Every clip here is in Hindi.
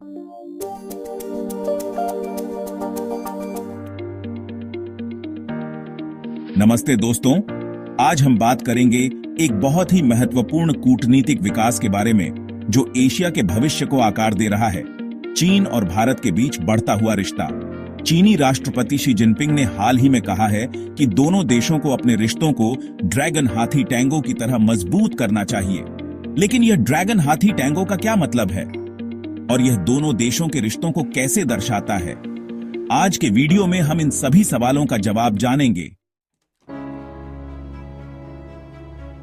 नमस्ते दोस्तों, आज हम बात करेंगे एक बहुत ही महत्वपूर्ण कूटनीतिक विकास के बारे में जो एशिया के भविष्य को आकार दे रहा है। चीन और भारत के बीच बढ़ता हुआ रिश्ता। चीनी राष्ट्रपति शी जिनपिंग ने हाल ही में कहा है कि दोनों देशों को अपने रिश्तों को ड्रैगन हाथी टैंगो की तरह मजबूत करना चाहिए। लेकिन यह ड्रैगन हाथी टैंगो का क्या मतलब है और यह दोनों देशों के रिश्तों को कैसे दर्शाता है? आज के वीडियो में हम इन सभी सवालों का जवाब जानेंगे।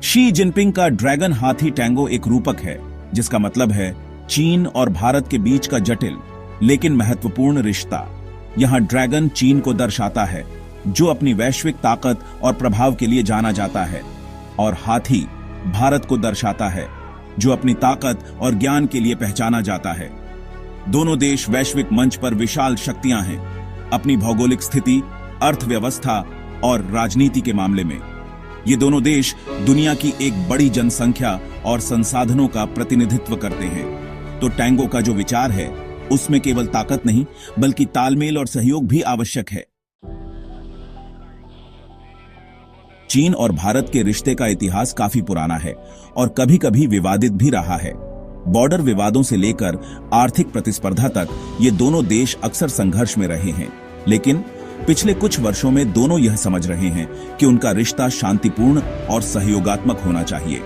शी जिनपिंग का ड्रैगन हाथी टैंगो एक रूपक है जिसका मतलब है चीन और भारत के बीच का जटिल लेकिन महत्वपूर्ण रिश्ता। यहां ड्रैगन चीन को दर्शाता है जो अपनी वैश्विक ताकत और प्रभाव के लिए जाना जाता है, और हाथी भारत को दर्शाता है जो अपनी ताकत और ज्ञान के लिए पहचाना जाता है। दोनों देश वैश्विक मंच पर विशाल शक्तियां हैं, अपनी भौगोलिक स्थिति, अर्थव्यवस्था और राजनीति के मामले में। ये दोनों देश दुनिया की एक बड़ी जनसंख्या और संसाधनों का प्रतिनिधित्व करते हैं। तो टैंगो का जो विचार है उसमें केवल ताकत नहीं बल्कि तालमेल और सहयोग भी आवश्यक है। चीन और भारत के रिश्ते का इतिहास काफी पुराना है और कभी-कभी विवादित भी रहा है। बॉर्डर विवादों से लेकर आर्थिक प्रतिस्पर्धा तक ये दोनों देश अक्सर संघर्ष में रहे हैं। लेकिन पिछले कुछ वर्षों में दोनों यह समझ रहे हैं कि उनका रिश्ता शांतिपूर्ण और सहयोगात्मक होना चाहिए।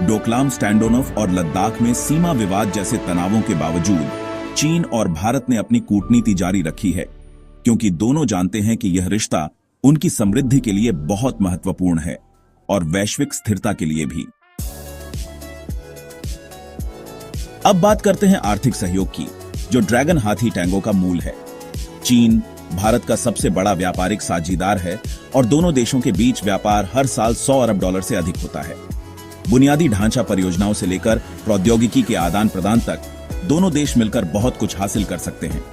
डोकलाम स्टैंडोनॉफ और लद्दाख में सीमा विवाद जैसे तनावों के बावजूद चीन और भारत ने अपनी कूटनीति जारी रखी है, क्योंकि दोनों जानते हैं कि यह रिश्ता उनकी समृद्धि के लिए बहुत महत्वपूर्ण है और वैश्विक स्थिरता के लिए भी। अब बात करते हैं आर्थिक सहयोग की, जो ड्रैगन हाथी टैंगो का मूल है। चीन भारत का सबसे बड़ा व्यापारिक साझीदार है और दोनों देशों के बीच व्यापार हर साल 100 अरब डॉलर से अधिक होता है। बुनियादी ढांचा परियोजनाओं से लेकर प्रौद्योगिकी के आदान प्रदान तक दोनों देश मिलकर बहुत कुछ हासिल कर सकते हैं।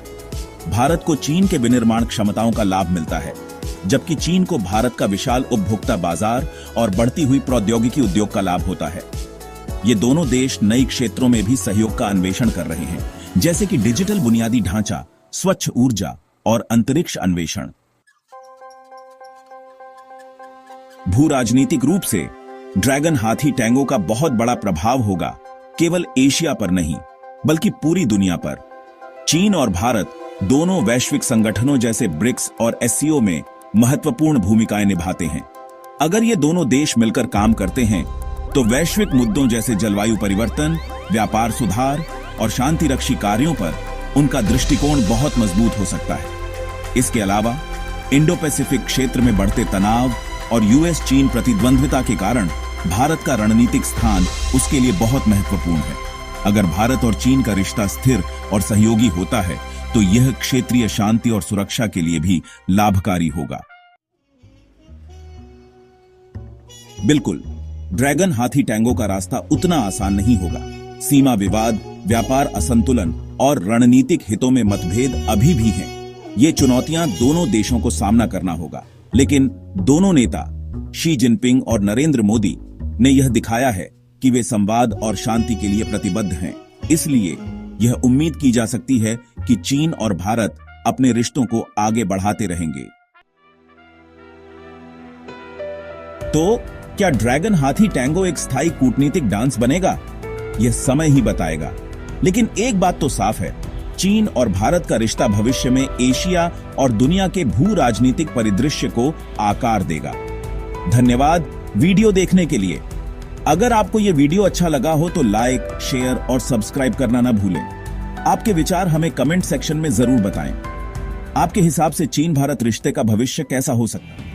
भारत को चीन के विनिर्माण क्षमताओं का लाभ मिलता है, जबकि चीन को भारत का विशाल उपभोक्ता बाजार और बढ़ती हुई प्रौद्योगिकी उद्योग का लाभ होता है। ये दोनों देश नई क्षेत्रों में भी सहयोग का अन्वेषण कर रहे हैं, जैसे कि डिजिटल बुनियादी ढांचा, स्वच्छ ऊर्जा और अंतरिक्ष अन्वेषण। भू राजनीतिक रूप से ड्रैगन हाथी टैंगो का बहुत बड़ा प्रभाव होगा, केवल एशिया पर नहीं बल्कि पूरी दुनिया पर। चीन और भारत दोनों वैश्विक संगठनों जैसे ब्रिक्स और एससीओ में महत्वपूर्ण भूमिकाएं निभाते हैं। अगर ये दोनों देश मिलकर काम करते हैं तो वैश्विक मुद्दों जैसे जलवायु परिवर्तन, व्यापार सुधार और शांतिरक्षी कार्यों पर उनका दृष्टिकोण बहुत मजबूत हो सकता है। इसके अलावा इंडो पैसिफिक क्षेत्र में बढ़ते तनाव और यूएस चीन प्रतिद्वंद्विता के कारण भारत का रणनीतिक स्थान उसके लिए बहुत महत्वपूर्ण है। अगर भारत और चीन का रिश्ता स्थिर और सहयोगी होता है तो यह क्षेत्रीय शांति और सुरक्षा के लिए भी लाभकारी होगा। बिल्कुल, ड्रैगन हाथी टैंगो का रास्ता उतना आसान नहीं होगा। सीमा विवाद, व्यापार असंतुलन और रणनीतिक हितों में मतभेद अभी भी हैं। ये चुनौतियां दोनों देशों को सामना करना होगा, लेकिन दोनों नेता शी जिनपिंग और नरेंद्र मोदी ने यह दिखाया है कि वे संवाद और शांति के लिए प्रतिबद्ध हैं। इसलिए यह उम्मीद की जा सकती है कि चीन और भारत अपने रिश्तों को आगे बढ़ाते रहेंगे। तो क्या ड्रैगन हाथी टैंगो एक स्थायी कूटनीतिक डांस बनेगा? यह समय ही बताएगा। लेकिन एक बात तो साफ है, चीन और भारत का रिश्ता भविष्य में एशिया और दुनिया के भू राजनीतिक परिदृश्य को आकार देगा। धन्यवाद वीडियो देखने के लिए। अगर आपको यह वीडियो अच्छा लगा हो तो लाइक, शेयर और सब्सक्राइब करना ना भूलें। आपके विचार हमें कमेंट सेक्शन में जरूर बताएं। आपके हिसाब से चीन भारत रिश्ते का भविष्य कैसा हो सकता है?